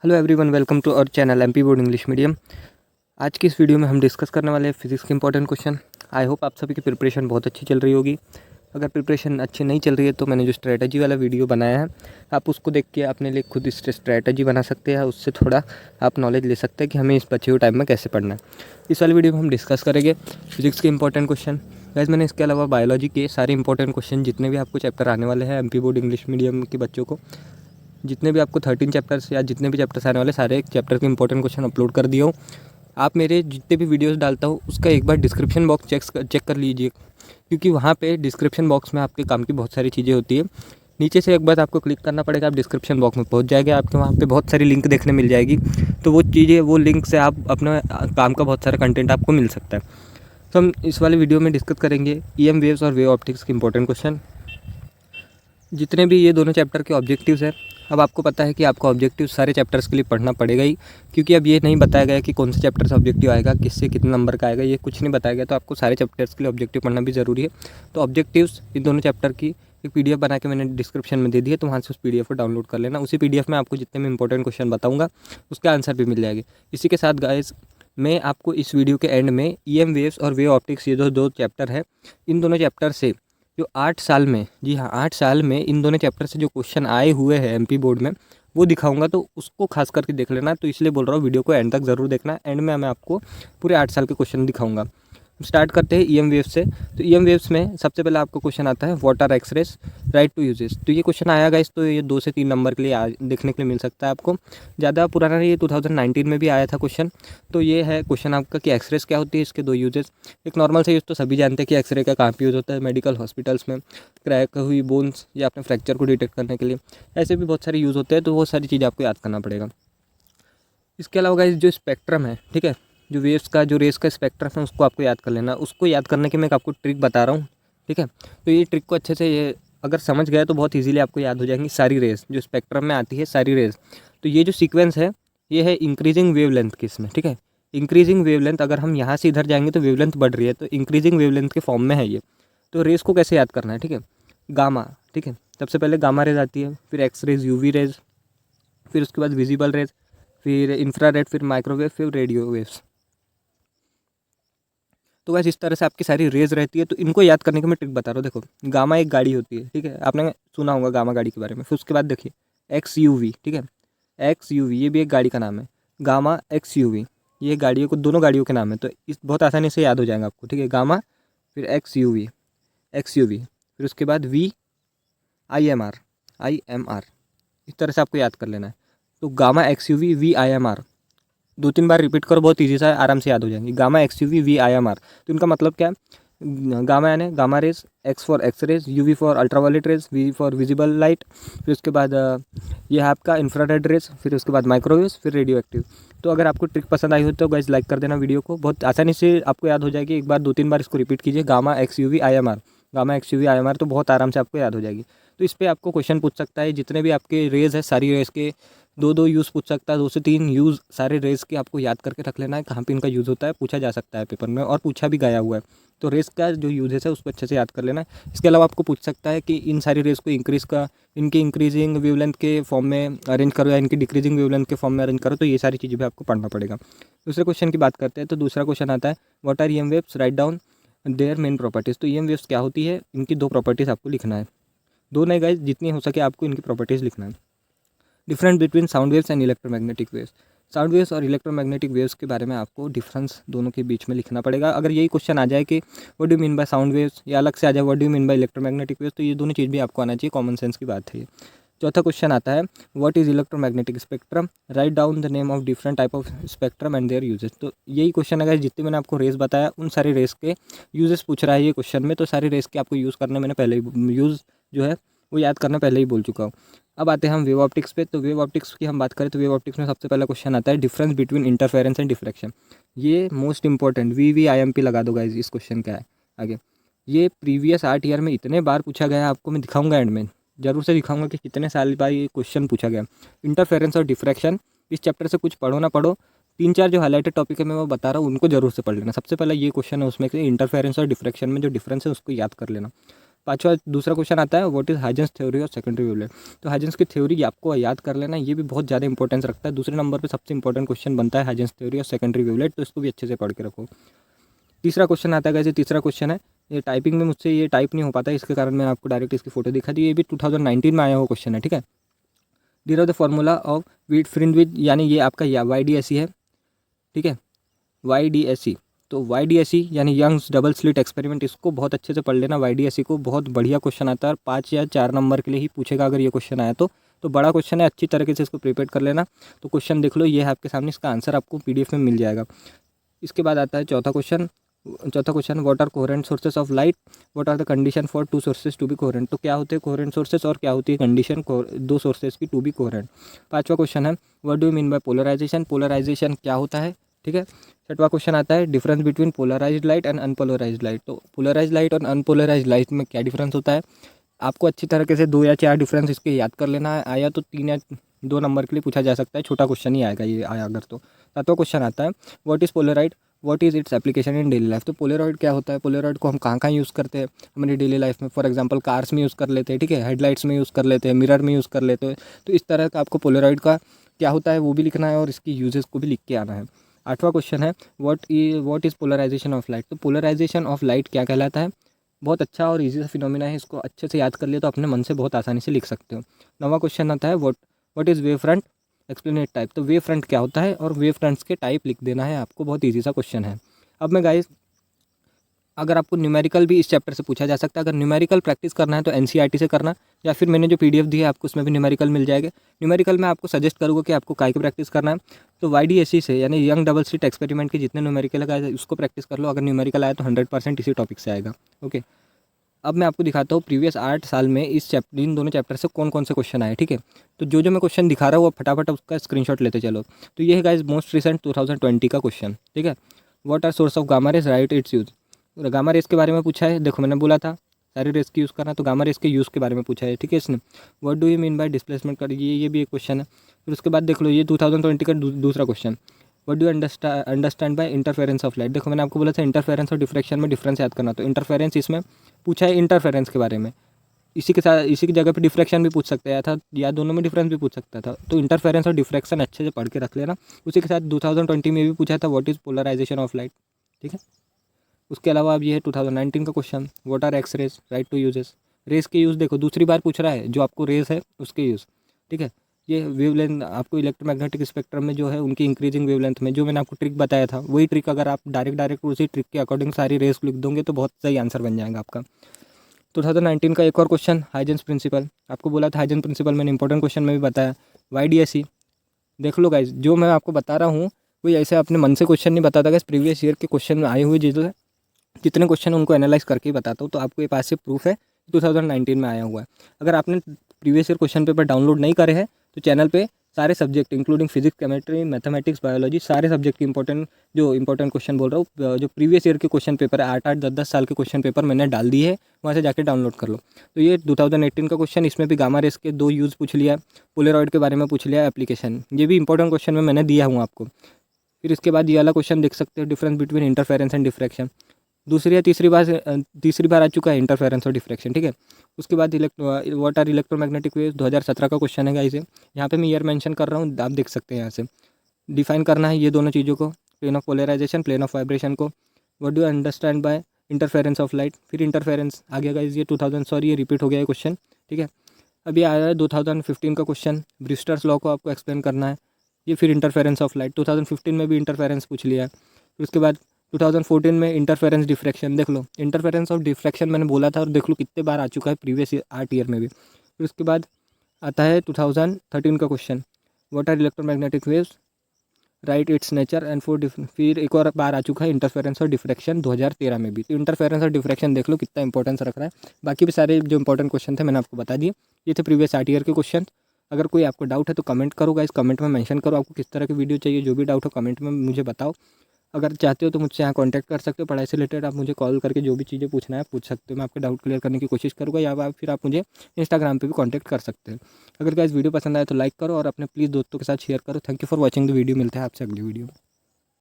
Hello everyone, welcome to our channel MP board English medium. आज की इस video में हम डिस्कस करने वाले हैं फिजिक्स के इंपॉर्टेंट क्वेश्चन। आई होप आप सभी की प्रिपरेशन बहुत अच्छी चल रही होगी। अगर प्रिपरेशन अच्छी नहीं चल रही है तो मैंने जो स्ट्रैटेजी वाला वीडियो बनाया है आप उसको देख के अपने लिए खुद स्ट्रैटेजी बना सकते हैं। उससे थोड़ा आप नॉलेज ले सकते हैं कि हमें इस बचे हुए टाइम में कैसे पढ़ना है। इस वाले वीडियो में हम डिस्कस करेंगे फिजिक्स के इंपॉर्टेंट क्वेश्चन। गाइस, मैंने इसके अलावा बायोलॉजी के सारे इंपॉर्टेंट क्वेश्चन जितने भी आपको चैप्टर आने वाले हैं एमपी बोर्ड इंग्लिश मीडियम के बच्चों को, जितने भी आपको 13 चैप्टर्स या जितने भी चैप्टर्स आने वाले सारे चैप्टर के इंपॉर्टेंट क्वेश्चन अपलोड कर दिया हूँ। आप मेरे जितने भी वीडियोस डालता हूँ उसका एक बार डिस्क्रिप्शन बॉक्स चेक कर लीजिए, क्योंकि वहाँ पे डिस्क्रिप्शन बॉक्स में आपके काम की बहुत सारी चीज़ें होती है। नीचे से एक बार आपको क्लिक करना पड़ेगा, आप डिस्क्रिप्शन बॉक्स में पहुँच जाएंगे, आपके वहाँ पे बहुत सारी लिंक देखने मिल जाएगी। तो वो चीज़ें, वो लिंक से आप अपना काम का बहुत सारा कंटेंट आपको मिल सकता है। तो हम इस वाले वीडियो में डिस्कस करेंगे ईएम वेव्स और वेव ऑप्टिक्स के इंपॉर्टेंट क्वेश्चन, जितने भी ये दोनों चैप्टर के ऑब्जेक्टिव्स हैं। अब आपको पता है कि आपको ऑब्जेक्टिव सारे चैप्टर्स के लिए पढ़ना पड़ेगा ही, क्योंकि अब ये नहीं बताया गया कि कौन से चैप्टर से ऑब्जेक्टिव आएगा, किससे कितने नंबर का आएगा, ये कुछ नहीं बताया गया। तो आपको सारे चैप्टर्स के लिए ऑब्जेक्टिव पढ़ना भी ज़रूरी है। तो ऑब्जेक्टिव्स इन दोनों चैप्टर की एक पीडीएफ बना के मैंने डिस्क्रिप्शन में दे दी है, तो वहाँ से उस पीडीएफ को डाउनलोड कर लेना। उसी पीडीएफ में आपको जितने भी इंपॉर्टेंट क्वेश्चन बताऊँगा उसका आंसर भी मिल जाएगी। इसी के साथ गाइस, मैं आपको इस वीडियो के एंड में ईएम वेव्स और वेव ऑप्टिक्स, ये जो दो चैप्टर है, इन दोनों चैप्टर से जो 8 साल में, जी हाँ 8 साल में इन दोनों चैप्टर से जो क्वेश्चन आए हुए हैं एमपी बोर्ड में, वो दिखाऊंगा। तो उसको खास करके देख लेना। तो इसलिए बोल रहा हूँ वीडियो को एंड तक ज़रूर देखना। एंड में मैं आपको पूरे 8 साल के क्वेश्चन दिखाऊंगा। स्टार्ट करते हैं ईएम वेव्स से। तो ईएम वेव्स में सबसे पहले आपको क्वेश्चन आता है what are X-rays, write two uses. तो ये क्वेश्चन आया गाइस, तो ये 2 से 3 नंबर के लिए देखने के लिए मिल सकता है आपको। ज़्यादा पुराना नहीं, ये 2019 में भी आया था क्वेश्चन। तो ये है क्वेश्चन आपका कि एक्सरेज क्या होती है, इसके 2 यूजेस। एक नॉर्मल से यूज़ तो सभी जानते हैं कि एक्सरे का कहाँ पे यूज़ होता है, मेडिकल हॉस्पिटल्स में, क्रैक हुई बोन्स या अपने फ्रैक्चर को डिटेक्ट करने के लिए। ऐसे भी बहुत सारे यूज़ होते हैं, तो वो सारी चीज़ें आपको याद करना पड़ेगा। इसके अलावा गाइस, जो स्पेक्ट्रम है, ठीक है, जो वेव्स का, जो रेस का स्पेक्ट्रम है, उसको आपको याद कर लेना। उसको याद करने की मैं आपको ट्रिक बता रहा हूँ, ठीक है। तो ये ट्रिक को अच्छे से ये अगर समझ गए तो बहुत इजीली आपको याद हो जाएंगी सारी रेस जो स्पेक्ट्रम में आती है, सारी रेस। तो ये जो सीक्वेंस है, ये है इंक्रीजिंग वेवलेंथ की इसमें, ठीक है। इंक्रीजिंग वेवलेंथ, अगर हम यहाँ से इधर जाएंगे तो वेवलेंथ बढ़ रही है, तो इंक्रीजिंग वेवलेंथ के फॉर्म में है ये। तो रेस को कैसे याद करना है, ठीक है। गामा, ठीक है, सबसे पहले गामा रेज आती है, फिर एक्स रेज, यूवी रेज, फिर उसके बाद विजिबल रेज, फिर इंफ्रारेड, फिर माइक्रोवेव, फिर रेडियो वेव्स। तो वैसे इस तरह से आपकी सारी रेज रहती है। तो इनको याद करने की मैं ट्रिक बता रहा हूँ। देखो, गामा एक गाड़ी होती है, ठीक है, आपने सुना होगा गामा गाड़ी के बारे में। फिर उसके बाद देखिए एक्स यू वी, ठीक है, एक्स यू वी ये भी एक गाड़ी का नाम है। गामा एक्स यू वी ये गाड़ियों को, दोनों गाड़ियों के नाम है। तो इस बहुत आसानी से याद हो जाएगा आपको, ठीक है। गामा, फिर X U V, X U V, फिर उसके बाद V I M R, I M R. इस तरह से आपको याद कर लेना है। तो gamma X U V V I M R 2-3 बार रिपीट करो, बहुत ईजी सा है, आराम से याद हो जाएंगी। Gamma X U V V I M R. तो इनका मतलब क्या है? गामा यानी gamma rays, X for X rays, U V for ultraviolet rays, V for visible light, फिर उसके बाद ये है आपका इंफ्रारेड रेज, फिर उसके बाद माइक्रोवेव्स, फिर रेडियो एक्टिव। तो अगर आपको ट्रिक पसंद आई हो तो गाइस लाइक कर देना वीडियो को, बहुत आसानी से आपको याद हो जाएगी। एक बार 2-3 बार इसको रिपीट कीजिए, gamma X U V I M R, gamma X U V I M R, तो बहुत आराम से आपको याद हो जाएगी। तो इस पर आपको क्वेश्चन पूछ सकता है, जितने भी आपके रेज है सारी रेज के 2-2 यूज़ पूछ सकता है, 2 से 3 यूज़ सारे रेस के आपको याद करके रख लेना है, कहाँ पे इनका यूज़ होता है, पूछा जा सकता है पेपर में, और पूछा भी गया हुआ है। तो रेस का जो यूजेस है उसको अच्छे से याद कर लेना है। इसके अलावा आपको पूछ सकता है कि इन सारी रेस को इनकी इंक्रीजिंग वेवलेंथ के फॉर्म में अरेंज करो या इनकी डिक्रीजिंग वेवलेंथ के फॉर्म में अरेंज करो। तो ये सारी चीज़ें भी आपको पढ़ना पड़ेगा। दूसरे क्वेश्चन की बात करते हैं। तो दूसरा क्वेश्चन आता है what are EM waves, write down their main properties. तो ईएम वेव्स क्या होती है, इनकी 2 प्रॉपर्टीज़ आपको लिखना है। 2 नहीं गाइस, जितनी हो सके आपको इनकी प्रॉपर्टीज़ लिखना है। Difference between sound waves and electromagnetic waves. Sound waves और इलेक्ट्रोमैग्नेटिक वेव्स के बारे में आपको डिफरेंस दोनों के बीच में लिखना पड़ेगा। अगर यही क्वेश्चन आ जाए कि what do mean by sound waves, या अलग से आ जाए what do mean by electromagnetic waves, तो ये दोनों चीज़ भी आपको आना चाहिए, कॉमन सेंस की बात है ये। चौथा क्वेश्चन आता है what is electromagnetic spectrum, write down the name of different type of spectrum and there uses. तो यही क्वेश्चन अगर जितने मैंने आपको रेस बताया उन सारे रेस के यूजेस पूछ रहा है ये क्वेश्चन में। तो सारे रेस के आपको यूज़ करने, मैंने पहले ही यूज़ जो है वो याद करना पहले ही बोल चुका हूँ। अब आते हैं हम वेव ऑप्टिक्स पे। तो वेव ऑप्टिक्स की हम बात करें तो वेव ऑप्टिक्स में सबसे पहला क्वेश्चन आता है difference between interference and diffraction. ये most important, V I M P लगा दो गाइज। इस क्वेश्चन क्या है आगे, ये प्रीवियस 8 ईयर में इतने बार पूछा गया है, आपको मैं दिखाऊंगा एंड में, जरूर से दिखाऊंगा कि कितने साल बाद ये क्वेश्चन पूछा गया। इंटरफेरेंस और डिफ्रैक्शन, इस चैप्टर से कुछ पढ़ो ना पढ़ो, 3-4 जो हाईलाइटेड टॉपिक है मैं वो बता रहा हूँ, उनको जरूर से पढ़ लेना। सबसे पहला ये क्वेश्चन है उसमें कि इंटरफेरेंस और डिफ्रैक्शन में जो डिफरेंस है उसको याद कर लेना। पाँचवा दूसरा क्वेश्चन आता है what is Huygens theory of secondary wavelet. तो हाइजेंस की थ्योरी आपको याद कर लेना, ये भी बहुत ज़्यादा इंपॉर्टेंस रखता है। दूसरे नंबर पे सबसे इंपॉर्टेंट क्वेश्चन बनता है Huygens theory of secondary wavelet, तो इसको भी अच्छे से पढ़ के रखो। तीसरा क्वेश्चन आता है गाइस, तीसरा क्वेश्चन है, ये टाइपिंग में मुझसे ये टाइप नहीं हो पाता, इसके कारण मैंने आपको डायरेक्ट इसकी फोटो दिखा दी। ये भी 2019 में आया हुआ क्वेश्चन है, ठीक है। डिराइव द फार्मूला ऑफ फ्रिंडविच, यानी ये आपका YDSE है, ठीक है, YDSE। तो YDSE यानी यंग्स डबल स्लिट एक्सपेरिमेंट, इसको बहुत अच्छे से पढ़ लेना। YDSE को बहुत बढ़िया क्वेश्चन आता है और 5 या 4 नंबर के लिए ही पूछेगा अगर ये क्वेश्चन आया तो बड़ा क्वेश्चन है, अच्छी तरीके से इसको प्रिपेयर कर लेना। तो क्वेश्चन देख लो, ये है आपके सामने, इसका आंसर आपको PDF में मिल जाएगा। इसके बाद आता है चौथा question, what are coherent sources of light, what are the condition for two sources to be coherent. तो क्या होते हैं कोहेरेंट सोर्सेज और क्या होती है कंडीशन दो सोर्सेज की टू बी कोहेरेंट। पांचवा क्वेश्चन है what do you mean by polarisation, polarisation क्या होता है, ठीक है। छठवां क्वेश्चन आता है difference between polarised light and unpolarised light. तो पोलराइज्ड लाइट और अनपोलराइज्ड लाइट में क्या डिफरेंस होता है, आपको अच्छी तरीके से 2 या 4 डिफरेंस इसके याद कर लेना है। आया तो 3 या 2 नंबर के लिए पूछा जा सकता है, छोटा क्वेश्चन ही आएगा ये आया अगर तो। सातवां क्वेश्चन आता है what is Polaroid, what is its application in daily life. तो पोलराइड क्या होता है, पोलराइड को हम कहाँ कहाँ यूज़ करते हैं हमारी डेली लाइफ में। फॉर एग्जांपल कार्स में यूज़ कर लेते हैं, ठीक है, हेडलाइट्स में यूज़ कर लेते हैं, मिरर में यूज़ कर लेते हैं। तो इस तरह का आपको पोलराइड का क्या होता है वो भी लिखना है और इसकी यूजेस को भी लिख के आना है। आठवां क्वेश्चन है what is polarisation of light. तो पोलराइजेशन ऑफ लाइट क्या कहलाता है, बहुत अच्छा और इजी सा फिनोमिना है, इसको अच्छे से याद कर लिया तो अपने मन से बहुत आसानी से लिख सकते हो। नौवां क्वेश्चन आता है what is wavefront, explanatory type. तो वेव फ्रंट क्या होता है और वेव फ्रंट्स के टाइप लिख देना है आपको, बहुत ईजी सा क्वेश्चन है। अब मैं गाइस, अगर आपको न्यूमेरिकल भी इस चैप्टर से पूछा जा सकता है, अगर न्यूमेरिकल प्रैक्टिस करना है तो NCERT से करना, या फिर मैंने जो PDF दी है आपको उसमें भी न्यूमेरिकल मिल जाएगा। न्यूमेरिकल में आपको सजेस्ट करूँगा कि आपको काय की प्रैक्टिस करना है, तो YDSE से यानी यंग डबल स्लिट एक्सपेरिमेंट के जितने न्यूमेरिकल है उसको प्रैक्टिस कर लो। अगर न्यूमेरिकल आया तो 100% इसी टॉपिक से आएगा, ओके। अब मैं आपको दिखाता हूँ प्रीवियस 8 साल में इन दोनों चैप्टर से कौन कौन से क्वेश्चन आए, ठीक है। तो जो मैं क्वेश्चन दिखा रहा हूँ वो फटाफट उसका स्क्रीनशॉट लेते चलो। तो ये है गाइस मोस्ट रिसेंट 2020 का क्वेश्चन, ठीक है। What are source of gamma rays, write its use. Gamma rays के बारे में पूछा है, देखो मैंने बोला था सारी रेज की यूज़ करना, तो गामा रेज के यूज़ के बारे में पूछा है, ठीक है इसने। What do you mean bye displacement कर, ये भी एक क्वेश्चन है। फिर उसके बाद देख लो ये 2020 का दूसरा question, what do understand by interference of light. देखो मैंने आपको बोला था इंटरफेरेंस और डिफ्रैक्शन में डिफरेंस याद करना, तो इंटरफेरेंस इसमें पूछा है इंटरफेरेंस के बारे में। इसी के साथ इसी की जगह पे डिफ्रैक्शन भी पूछ सकता था, या दोनों में डिफरेंस भी पूछ सकता था। तो इंटरफेरेंस और डिफ्रैक्शन अच्छे से पढ़ के रख लेना। उसी के साथ 2020 में भी पूछा था what is polarisation of light, ठीक है। उसके अलावा अब ये है 2019 का question, what are X rays, write two uses. Rays के यूज़ देखो दूसरी बार पूछ रहा है, जो आपको रेस है उसके यूज़, ठीक है। ये वेवलेंथ आपको इलेक्ट्रोमैग्नेटिक स्पेक्ट्रम में जो है उनकी इंक्रीजिंग वेवलेंथ में जो मैंने आपको ट्रिक बताया था, वही ट्रिक अगर आप डायरेक्ट उसी ट्रिक के अकॉर्डिंग सारी रेस लिख दोगे तो बहुत सही आंसर बन जाएगा आपका। 2019 का एक और क्वेश्चन हाइजेंस प्रिंसिपल, आपको बोला था हाइजेंस प्रिंसिपल मैंने इंपॉर्टेंट क्वेश्चन में भी बताया। YDSE देख लो गाइज, जो मैं आपको बता रहा हूँ कोई ऐसे अपने मन से क्वेश्चन नहीं बताता गाइज, प्रीवियस ईयर के क्वेश्चन में आए हुए जितने क्वेश्चन उनको एनालाइज करके ही बताता हूँ। तो आपको ये पास से प्रूफ है 2019 में आया हुआ है। अगर आपने previous year question paper download नहीं करे हैं तो चैनल पे सारे subject including physics, chemistry, mathematics, biology, सारे सब्जेक्ट की इंपॉर्टेंट क्वेश्चन बोल रहा हूँ, जो प्रीवियस ईयर के क्वेश्चन पेपर है 8-8, 10-10 साल के क्वेश्चन पेपर मैंने डाल दिए है, वहाँ से जाके डाउनलोड कर लो। तो ये 2018 का क्वेश्चन, इसमें भी गामा रेस के 2 यूज़ पूछ लिया, पोलराइड के बारे में पूछ लिया, एप्लीकेशन, ये भी इंपॉर्टेंट क्वेश्चन में मैंने दिया हूँ आपको। फिर इसके बाद ये वाला क्वेश्चन देख सकते हो, difference between interference and diffraction, दूसरी या तीसरी बार आ चुका है इंटरफेरेंस और डिफ्रैक्शन, ठीक है। उसके बाद व्हाट आर इलेक्ट्रोमैग्नेटिक वेव्स, 2017 का क्वेश्चन है इसे, यहाँ पे मैं ईयर मेंशन कर रहा हूँ, आप देख सकते हैं यहाँ से। डिफाइन करना है ये दोनों चीज़ों को, plane of polarisation, plane of vibration को। What do understand by interference of light, फिर इंटरफेरेंस आ गया गाइस, ये 2000 ये रिपीट हो गया है क्वेश्चन, ठीक है। अब ये आ रहा है 2015 का क्वेश्चन, ब्रिस्टर्स लॉ को आपको एक्सप्लेन करना है, ये फिर इंटरफेरेंस ऑफ लाइट, 2015 में भी इंटरफेरेंस पूछ लिया है। फिर उसके बाद 2014 में इंटरफेरेंस डिफ्रैक्शन, देख लो इंटरफेरेंस ऑफ डिफ्रैक्शन मैंने बोला था और देख लो कितने बार आ चुका है प्रीवियस 8 ईयर में भी। फिर उसके बाद आता है 2013 का question, what are electromagnetic waves, write its nature and फिर एक और बार आ चुका है इंटरफेरेंस और डिफ्रैक्शन 2013 में भी। तो इंटरफेरेंस और डिफ्रैक्शन देख लो कितना इंपॉर्टेंस रख रहा है। बाकी भी सारे जो इंपॉर्टेंट क्वेश्चन थे मैंने आपको बता दिए, ये थे प्रीवियस 8 ईयर के क्वेश्चन। अगर कोई आपको डाउट है तो कमेंट करो गाइस, कमेंट में मेंशन करो आपको किस तरह की वीडियो चाहिए, जो भी डाउट हो कमेंट में मुझे बताओ। अगर चाहते हो तो मुझसे यहाँ कांटेक्ट कर सकते हो, पढ़ाई से रिलेटेड आप मुझे कॉल करके जो भी चीज़ें पूछना है पूछ सकते हो, मैं आपके डाउट क्लियर करने की कोशिश करूँगा, या फिर आप मुझे इंस्टाग्राम पे भी कांटेक्ट कर सकते हैं। अगर गाइस वीडियो पसंद आए तो लाइक करो और अपने प्लीज़ दोस्तों के साथ शेयर करो। Thank you for watching the video, मिलते हैं आपसे अगली वीडियो में।